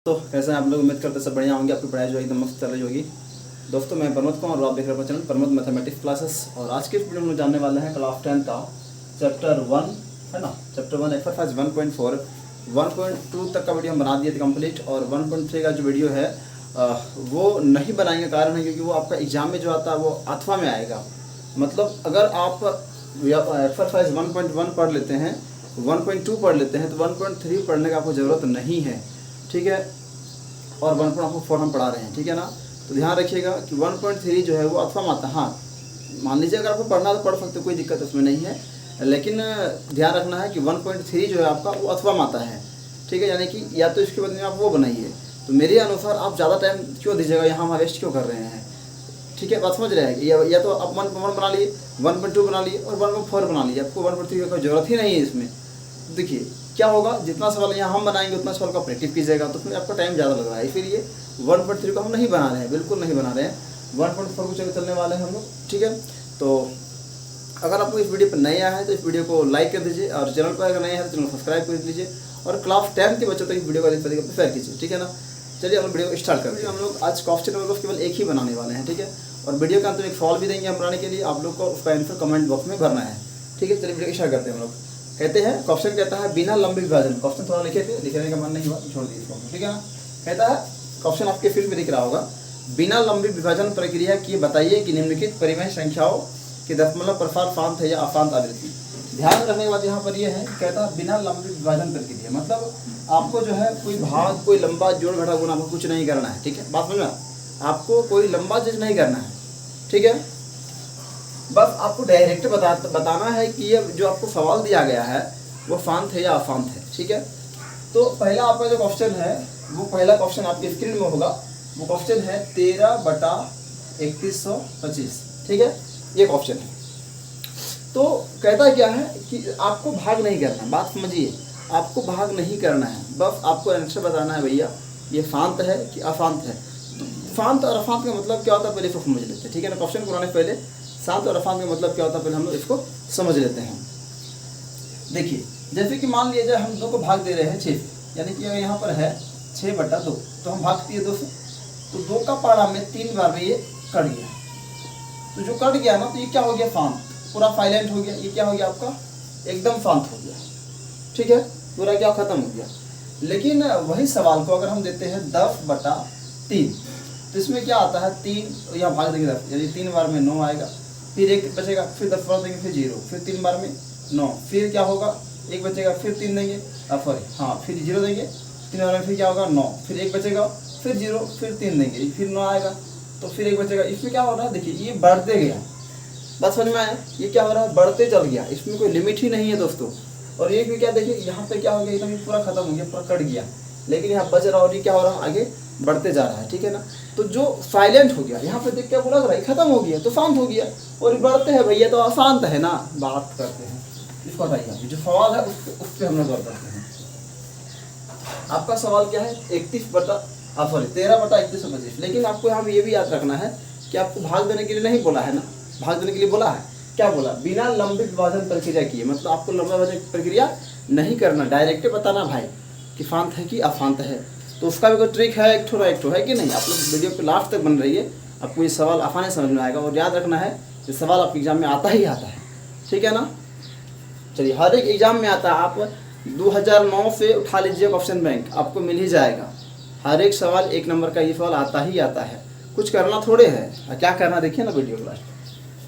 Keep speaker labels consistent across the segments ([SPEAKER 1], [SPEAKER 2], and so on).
[SPEAKER 1] तो कैसे हैं आप लोग। उम्मीद करते सब बढ़िया होंगे। आपकी पढ़ाई जो एकदम मस्त चल रही होगी। दोस्तों मैं प्रमोद कुमार और आप देख रहे हैं चैनल प्रमोद मैथमेटिक्स क्लासेस। और आज के वीडियो में जानने वाले हैं क्लास 10 का चैप्टर 1 है ना। चैप्टर 1 एक्सरसाइज 1.4 1.2 तक का वीडियो हम बना दिए थे कंप्लीट। और 1.3 का जो वीडियो है वो नहीं बनाएंगे, कारण है क्योंकि वो आपका एग्जाम में जो आता है वो अथवा में आएगा। मतलब अगर आप एक्सरसाइज 1.1 पढ़ लेते हैं, 1.2 पढ़ लेते हैं तो 1.3 पढ़ने का आपको ज़रूरत नहीं है, ठीक है। और 1.4 हम पढ़ा रहे हैं, ठीक है ना। तो ध्यान रखिएगा कि 1.3 जो है वो अथवा में आता है। हाँ, मान लीजिए अगर आपको पढ़ना तो पढ़ सकते, कोई दिक्कत उसमें नहीं है, लेकिन ध्यान रखना है कि 1.3 जो है आपका वो अथवा में आता है, ठीक है। यानी कि या तो इसके बदले में आप वो बनाइए। तो मेरे अनुसार आप ज़्यादा टाइम क्यों दीजिएगा, यहाँ हम वेस्ट क्यों कर रहे हैं, ठीक है। बात समझ रहे हैं। या तो आप 1.1 बना लिए, 1.2 बना लिए और 1.4 बना लिए। आपको 1.3 की कोई ज़रूरत ही नहीं है इसमें। देखिए क्या होगा, जितना सवाल यहाँ हम बनाएंगे उतना सवाल का प्रैक्टिस कीजिएगा, तो उसमें आपका टाइम ज़्यादा लग रहा है। इसीलिए 1.3 को हम नहीं बना रहे हैं, बिल्कुल नहीं बना रहे हैं। 1.4 को चलने वाले हैं हम लोग, ठीक है। तो अगर आपको इस वीडियो पर नए आया है तो इस वीडियो को लाइक कर दीजिए, और चैनल पर अगर नए हैं तो चैनल को सब्सक्राइब कर लीजिए, और क्लास 10 के बच्चों तक इस वीडियो को अधिक से अधिक शेयर कीजिए, ठीक है ना। चलिए हम वीडियो स्टार्ट करते हैं। हम लोग आज क्वेश्चन नंबर केवल एक ही बनाने वाले हैं, ठीक है। और वीडियो के अंत में एक सवाल भी देंगे हम बनाने के लिए, आप लोग को उसका आंसर कमेंट बॉक्स में भरना है, ठीक है। चलिए वीडियो स्टार्ट करते हैं हम लोग। कहते हैं क्वेश्चन कहता है बिना लंबे विभाजन। क्वेश्चन थोड़ा लिखे थे, लिखने का मन नहीं हुआ, छोड़ दिए इसको, ठीक है ना। कहता है क्वेश्चन आपके फील्ड में दिख रहा होगा, बिना लंबी विभाजन प्रक्रिया की बताइए कि निम्नलिखित परिमेय संख्याओं के दशमलव प्रसार फांत है या अफांत आवृत्ति। ध्यान रखने के बाद यहाँ पर यह है, कहता है बिना लंबी विभाजन प्रक्रिया, मतलब आपको जो है कोई भाग, कोई लंबा जोड़ घटा गुणा आपको कुछ नहीं करना है, ठीक है। बात समझना, आपको कोई लंबा चीज नहीं करना है, ठीक है। बस आपको डायरेक्ट बताना है कि ये जो आपको सवाल दिया गया है वो फांत है या अफांत है, ठीक है। तो पहला आपका जो क्वेश्चन है, वो पहला क्वेश्चन आपकी स्क्रीन में होगा। वो क्वेश्चन है 13/3125, ठीक है। ये क्वेश्चन है। तो कहता क्या है कि आपको भाग नहीं करना है। बात समझिए, आपको भाग नहीं करना है, बस आपको आंसर बताना है भैया ये फांत है कि अफांत है। तो फांत और अफांत का मतलब क्या होता है पहले इसको समझ लेते हैं, ठीक है ना। क्वेश्चन को बनाने पहले फांत और अफांत का मतलब क्या होता है पहले हम लोग इसको समझ लेते हैं। देखिए जैसे कि मान लीजिए हम 2 को भाग दे रहे हैं 6 से, यानी कि यहाँ पर है 6/2, तो हम भागती है 2 से, तो 2 का पारा में 3 बार में ये कट गया। तो जो कट गया ना, तो ये क्या हो गया, फांत, पूरा साइलेंट हो गया। ये क्या हो गया आपका, एकदम शांत हो गया, ठीक है, पूरा क्या खत्म हो गया। लेकिन वही सवाल को अगर हम देते हैं 10/3, तो इसमें क्या आता है 3, यहाँ भाग देंगे 10, यानी 3 बार में 9 आएगा, फिर 1 बचेगा, फिर 10 बार देंगे, फिर 0, फिर 3 बार में 9, फिर क्या होगा 1 बचेगा, फिर 3 देंगे, सॉरी हाँ, फिर 0 देंगे, 3 बार में फिर क्या होगा 9, फिर 1 बचेगा, फिर 0, फिर 3 देंगे, फिर 9 आएगा, तो फिर 1 बचेगा। इसमें क्या हो रहा है, देखिए ये बढ़ते गया। बात समझ में आया, ये क्या हो रहा है, बढ़ते चल गया, इसमें कोई लिमिट ही नहीं है दोस्तों। और ये भी क्या, देखिए यहाँ पे क्या हो गया, एकदम पूरा खत्म हो गया, पूरा कट गया, लेकिन यहाँ बच रहा, और ये क्या हो रहा है, आगे बढ़ते जा रहा है, ठीक है ना। तो जो साइलेंट हो गया, यहाँ पे देख क्या बोला, खत्म हो गया, तो शांत हो गया। और बढ़ते हैं भैया तो अशांत है ना। बात करते हैं इसको, हटाइए, जो सवाल है उस पर हम लोग बात करते हैं। आपका सवाल क्या है, 13/3125, लेकिन आपको यहाँ ये भी याद रखना है कि आपको भाग देने के लिए नहीं बोला है ना, भाग देने के लिए बोला है, क्या बोला, बिना लंबी विभाजन प्रक्रिया की, मतलब आपको लंबा विभाजन प्रक्रिया नहीं करना, डायरेक्ट बताना भाई कि फांत है कि अफांत है। तो उसका भी कोई ट्रिक है, एक ठो है कि नहीं। आप लोग वीडियो पे लास्ट तक बन रही है, आपको ये सवाल आसानी समझ में आएगा। और याद रखना है ये सवाल आपके एग्जाम में आता ही आता है, ठीक है ना। चलिए, हर एक एग्जाम में आता है। आप 2009 से उठा लीजिए क्वेश्चन बैंक, आपको मिल ही जाएगा। हर एक सवाल 1 नंबर का ये सवाल आता ही आता है, कुछ करना थोड़े है। क्या करना देखिए ना वीडियो लास्ट।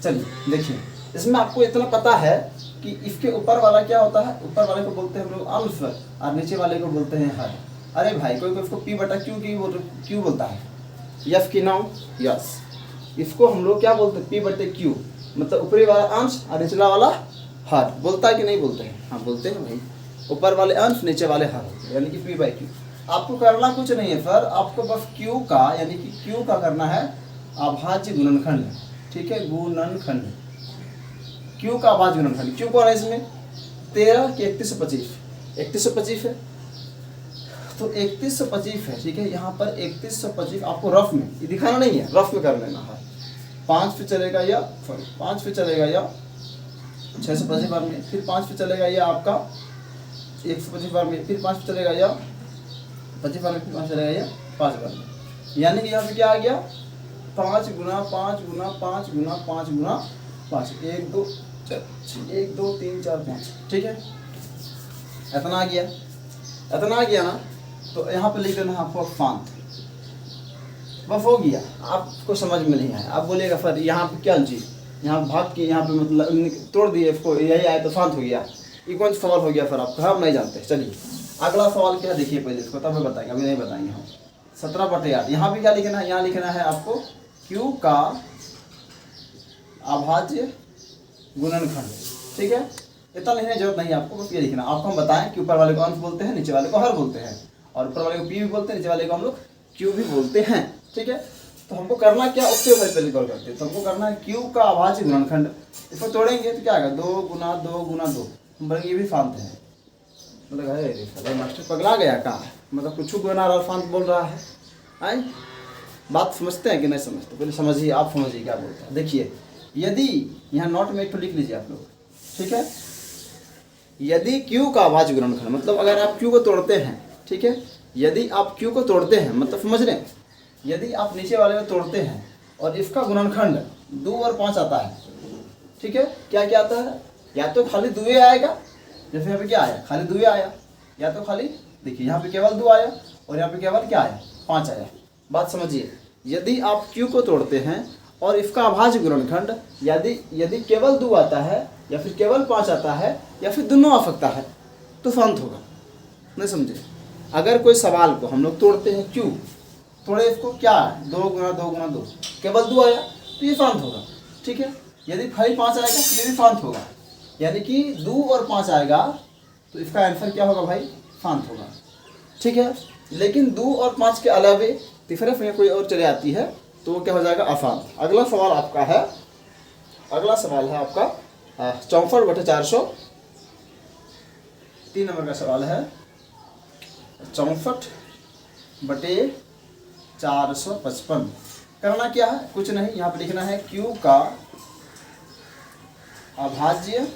[SPEAKER 1] चलिए देखिए, इसमें आपको इतना पता है कि इसके ऊपर वाला क्या होता है, ऊपर वाले को बोलते हैं हम लोग अंश, और नीचे वाले को बोलते हैं हर। अरे भाई, कोई इसको P/Q बोलता है, यस कि नो, यस। इसको हम लोग क्या बोलते हैं, P/Q, मतलब ऊपरी वाला अंश और निचला वाला हर। बोलता है कि नहीं बोलते हैं, हाँ बोलते हैं भाई। ऊपर वाले अंश, नीचे वाले हर, यानी कि P/Q। आपको करना कुछ नहीं है सर, आपको बस Q का, यानी कि Q का करना है अभाज्य गुणनखंड, ठीक है, गुणनखंड। Q का अभाज्य गुणनखंड। Q कौन है इसमें, 13 के 3125, 3125 है, तो 3125 है, ठीक है। यहाँ पर 3125 आपको रफ में, ये दिखाना नहीं है, रफ में कर लेना है। 5 पे चलेगा या 5 पे चलेगा या 625 बार में, फिर 5 पे चलेगा या आपका 125 बार में, फिर 5 पे चलेगा या 25 बार में 5 चलेगा, ये 5 बार में, यानी कि यहाँ पे क्या आ गया 5 गुना 5 गुना 5 गुना 5 गुना 5, 1 2 3 4 5, ठीक है। इतना आ गया, इतना आ गया ना, तो यहाँ पे लिख देना आपको अफांत, बस हो गया। आपको समझ में नहीं आया, आप बोलेगा फिर यहाँ पे क्या चीज़, यहाँ भाग के यहाँ पे मतलब तोड़ दिए इसको, यही आया तो फांत हो गया, ये कौन सा सवाल हो गया फिर आपका, हम नहीं जानते। चलिए अगला सवाल क्या देखिए पहले इसको, तब मैं बताएंगे, अभी नहीं बताएंगे हम। 17/8 यहाँ पे क्या लिखना है, यहाँ लिखना है आपको Q का अभाज्य गुणनखंड, ठीक है। इतना लिखने की जरूरत नहीं है आपको, बस ये लिखना। आपको हम बताएं कि ऊपर वाले को अंश बोलते हैं, नीचे वाले को हर बोलते हैं, और ऊपर वाले को P भी बोलते हैं, नीचे वाले को हम लोग Q भी बोलते हैं, ठीक है। तो हमको करना क्या, उसके ऊपर पहले गौर करते हैं। तो हमको करना है Q का अभाज्य गुणनखंड, इसको तोड़ेंगे तो क्या आएगा 2 गुना 2 गुना 2, हम बोलेंगे ये भी फांत है। मतलब है मास्टर पगला गया कहाँ, मतलब कुछ गुना और फांत बोल रहा है, आई बात समझते हैं कि नहीं समझते, पहले समझिए, आप समझिए क्या बोलते हैं। देखिए यदि यहाँ नोट में एक तो लिख लीजिए आप लोग, ठीक है। यदि Q का अभाज्य गुणनखंड, मतलब अगर आप Q को तोड़ते हैं, ठीक है, यदि आप Q को तोड़ते हैं, मतलब समझ रहे हैं, यदि आप नीचे वाले को तोड़ते हैं और इसका गुणनखंड 2 और 5 आता है, ठीक है, क्या क्या आता है, या तो खाली 2 आएगा, जैसे यहाँ पे क्या आया खाली 2 आया, या तो खाली देखिए यहाँ पे केवल 2 आया और यहाँ पे केवल क्या आया 5 आया। बात समझिए, यदि आप Q को तोड़ते हैं और इसका अभाज्य गुणनखंड यदि केवल 2 आता है या फिर केवल 5 आता है या फिर दोनों आ सकता है तो फांत होगा, नहीं समझे। अगर कोई सवाल को हम लोग तोड़ते हैं Q, तोड़े इसको क्या है 2 गुना 2 गुना 2, केवल 2 आया तो ये फांत होगा, ठीक है। यदि खाली 5 आएगा तो ये भी फांत होगा, यानी कि 2 और 5 आएगा तो इसका आंसर क्या होगा भाई, फांत होगा, ठीक है। लेकिन 2 और 5 के अलावे तीसरे में कोई और चले आती है तो वो क्या हो जाएगा अफांत। अगला सवाल आपका है, अगला सवाल है आपका 64/400, 3 नंबर का सवाल है 64/455। करना क्या है, कुछ नहीं, यहाँ पे लिखना है Q का अभाज्य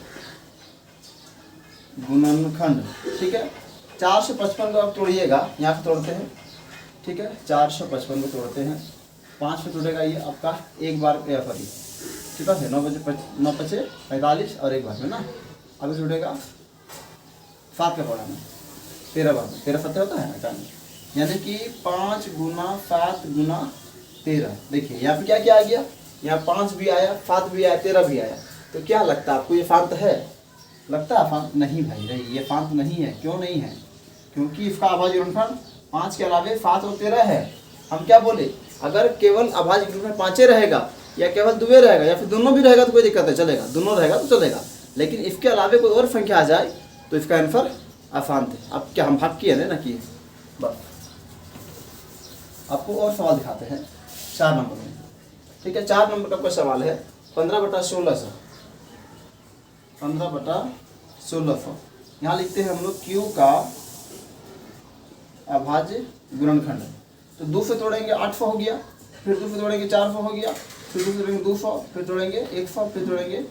[SPEAKER 1] गुणनखंड, ठीक है। 455 को आप तोड़िएगा, यहाँ से तोड़ते हैं, ठीक है, 455 को तोड़ते हैं, 5 पे तोड़ेगा ये आपका एक बार फरी, ठीक है, 9 बजे 9 बजे 45 और एक बार में ना, अभी टूटेगा 7 के पड़ा में 13 बार में, 13 7 होता है ना, यानी कि 5 गुना 7 गुना 13। देखिए यहाँ पे क्या क्या आ गया, यहाँ 5 भी आया, 7 भी आया, 13 भी आया, तो क्या लगता है आपको ये फांत है, लगता है फांत? नहीं भाई नहीं, ये फांत नहीं है। क्यों नहीं है, क्योंकि इसका अभाज्य गुणनखंड 5 के अलावे 7 और 13 है। हम क्या बोले, अगर केवल अभाज्य गुणनखंड 5 रहेगा या केवल 2 रहेगा या फिर दोनों भी रहेगा तो कोई दिक्कत है, चलेगा, दोनों रहेगा तो चलेगा, लेकिन इसके अलावे कोई और संख्या आ जाए तो इसका आंसर अफांत है। अब क्या हम भाग किए ना किए, बस आपको और सवाल दिखाते हैं 4 नंबर में, ठीक है। 4 नंबर का कोई सवाल है 15/1600, 15/1600। यहाँ लिखते हैं हम लोग Q का अभाज्य गुणनखंड, तो 2 से तोड़ेंगे 800 हो गया, फिर 2 से तोड़ेंगे 400 हो गया, फिर 2 से तोड़ेंगे 200, फिर तोड़ेंगे 100, फिर तोड़ेंगे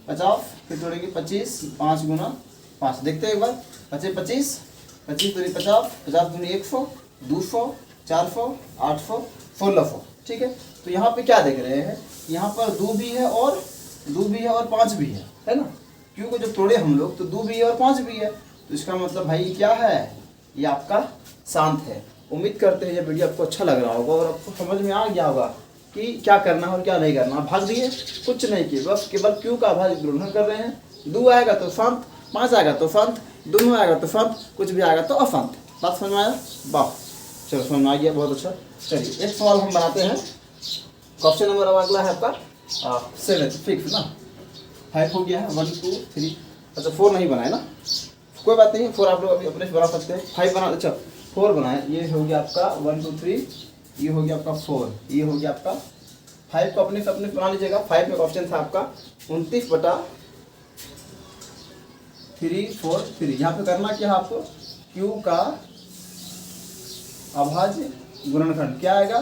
[SPEAKER 1] 50, फिर तोड़ेंगे 25, 5 गुना 5। देखते हैं एक बार, 25 25 25 दूनी 50, 50 दूनी 100, 200, 400, 800, 1600, ठीक है। तो यहाँ पे क्या देख रहे हैं, यहाँ पर 2 भी है और 5 भी है ना। Q को जब तोड़े हम लोग तो 2 भी है और 5 भी है, तो इसका मतलब भाई क्या है, ये आपका शांत है। उम्मीद करते हैं ये वीडियो आपको अच्छा लग रहा होगा और आपको समझ में आ गया होगा कि क्या करना है और क्या नहीं करना। भाग दिए, कुछ नहीं किए, बस केवल Q का अभाज्य गुणनखंड कर रहे हैं। 2 आएगा तो शांत, 5 आएगा तो शांत, दोनों आएगा तो शांत, कुछ भी आएगा तो अशांत। बात समझ में आया, वाह, चलो समझ में आ गया, बहुत अच्छा। चलिए एक सवाल हम बनाते हैं, क्वेश्चन नंबर अब अगला है आपका 7, फिक्स ना, 5 हो गया है, 1 2 3, अच्छा 4 नहीं बनाए ना, कोई बात नहीं, 4 आप लोग अभी अपने से बना सकते हैं। 5 बना, अच्छा 4 बनाए, ये हो गया आपका 1 2 3, ये हो गया आपका 4, ये हो गया आपका 5 को अपने से अपने बना लीजिएगा। 5 में ऑप्शन था आपका 29/343। यहाँ पे करना क्या है आपको, Q का अभाज्य गुणनखंड क्या आएगा,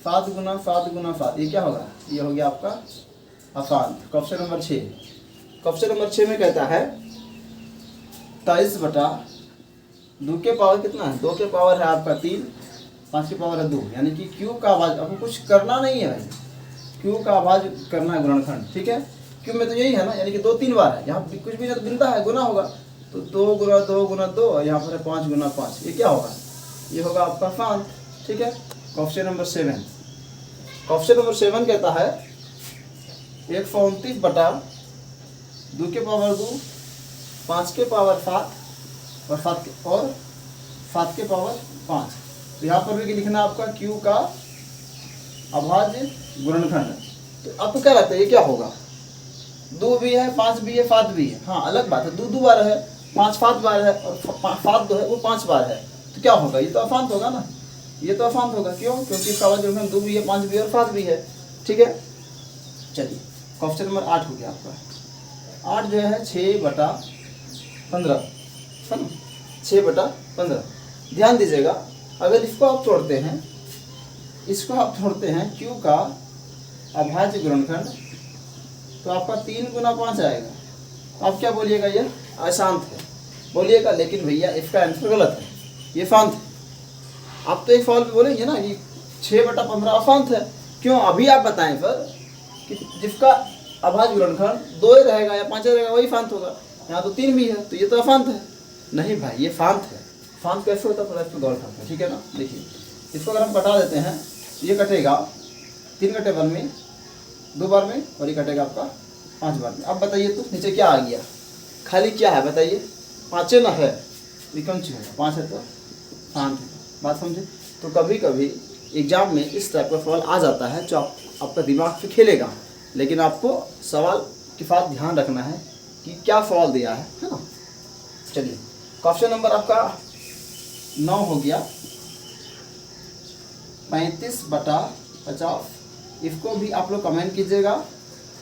[SPEAKER 1] 7 गुना 7 गुना 7, ये क्या होगा, ये हो गया आपका अशांत। क्वेश्चन नंबर 6, क्वेश्चन नंबर 6 में कहता है 23/8 2 के पावर कितना है, 2 के पावर है आपका 3, 5 के पावर है 2, यानी कि क्यू का अभाज्य, आपको कुछ करना नहीं है भाई, क्यू का अभाज्य करना है गुणनखंड, ठीक है। क्यू में तो यही है ना, यानी कि 2 3 बार है, यहाँ कुछ भी नहीं तो गिनता है, गुना होगा, तो 2 गुना 2 गुना 2, और यहाँ पर है 5 गुना 5, ये क्या होगा, ये होगा आपका फांत, ठीक है। क्वेश्चन नंबर 7, क्वेश्चन नंबर 7 कहता है 129 बटा 2 के पावर 2, 5 के पावर 7 और 7 के पावर 5। तो यहाँ पर भी लिखना आपका क्यू का अभाज्य गुणनखंड। तो आपको क्या लगता है ये क्या होगा, 2 भी है, 5 भी है, 7 भी है, हाँ अलग बात है, 2 2 बार है, 5 5 बार है, और 7 जो है वो 5 बार है, तो क्या होगा, ये तो अफांत होगा ना, ये तो अफांत होगा, क्यों, क्योंकि इसका अभाज्य गुणनखंड 2 भी है, 5 भी है और 7 भी है, ठीक है। चलिए क्वेश्चन नंबर 8 हो गया आपका। 8 जो है 6 बटा 15, है ना, 6 बटा 15। ध्यान दीजिएगा, अगर इसको आप तोड़ते हैं, इसको आप तोड़ते हैं क्यू का अभाज्य गुणनखंड, तो आपका 3 गुना 5 आएगा। आप क्या बोलिएगा, ये अशांत है बोलिएगा, लेकिन भैया इसका आंसर गलत है, ये फांत है। आप तो एक सवाल पे बोलेंगे ना कि 6 बटा 15 अफांत है, क्यों, अभी आप बताएं सर कि जिसका अभाज्य गुणनखंड 2 ही रहेगा या 5 रहेगा वही फांत होगा, यहाँ तो 3 भी है, तो ये तो अफांत है। नहीं भाई, ये फांत है। फांत कैसे होता है थोड़ा इसको गौर करते हैं, ठीक है ना। देखिए इसको अगर हम कटा देते हैं, ये कटेगा 3 कटे 1 में, 2 बार में, और ये कटेगा आपका 5 बार में। अब बताइए तो नीचे क्या आ गया, खाली क्या है बताइए, 5 ना है, कौन सी है, 5 है तो फांत है। बात समझे। तो कभी कभी एग्जाम में इस टाइप का सवाल आ जाता है जो आपका दिमाग पे खेलेगा, लेकिन आपको सवाल के साथ ध्यान रखना है कि क्या सवाल दिया है ना। चलिए क्वेश्चन नंबर आपका 9 हो गया, 35 बटा 50। इसको भी आप लोग कमेंट कीजिएगा।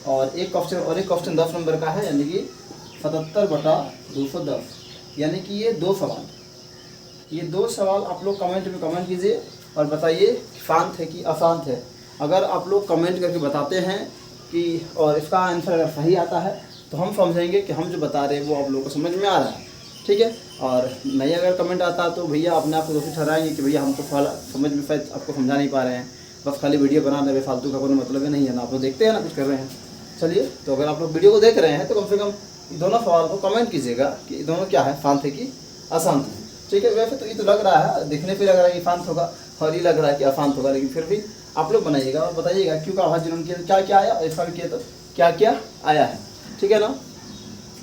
[SPEAKER 1] और एक क्वेश्चन 10 नंबर का है, यानी कि 77 बटा 210, यानी कि ये 2 सवाल, ये 2 सवाल आप लोग कमेंट में कमेंट कीजिए और बताइए कि फांत है कि अशांत है। अगर आप लोग कमेंट करके बताते हैं कि और इसका आंसर अगर सही आता है तो हम समझेंगे कि हम जो बता रहे हैं वो आप लोगों को समझ में आ रहा है, ठीक है। और नहीं अगर कमेंट आता है तो भैया अपने आप को दोषी ठहराएंगे कि भैया हमको समझ में शायद आपको समझा नहीं पा रहे हैं, बस खाली वीडियो बना रहे, फालतू का कोई मतलब ही नहीं है ना, आप लोग देखते हैं ना कुछ कर रहे हैं। चलिए, तो अगर आप लोग वीडियो को देख रहे हैं तो कम से कम दोनों सवाल को कमेंट कीजिएगा कि दोनों क्या है, फांत है कि अशांत है, ठीक है। वैसे तो ये तो लग रहा है, दिखने पे लग रहा है कि फांत होगा और ये लग रहा है कि अशांत होगा, लेकिन फिर भी आप लोग बनाइएगा और बताइएगा क्यों का अभाज्य गुणनखंड क्या क्या आया और इसका भी किया तो क्या क्या आया है, ठीक है ना।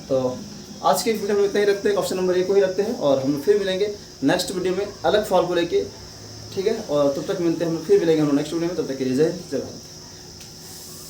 [SPEAKER 1] तो आज के वीडियो में इतना ही रखते हैं, क्वेश्चन नंबर 1 को ही रखते हैं, और हम फिर मिलेंगे नेक्स्ट वीडियो में अलग सवाल को लेके, ठीक है। और तब तक मिलते हैं, हम फिर मिलेंगे हम नेक्स्ट वीडियो में, तब तक के लिए जय भारत।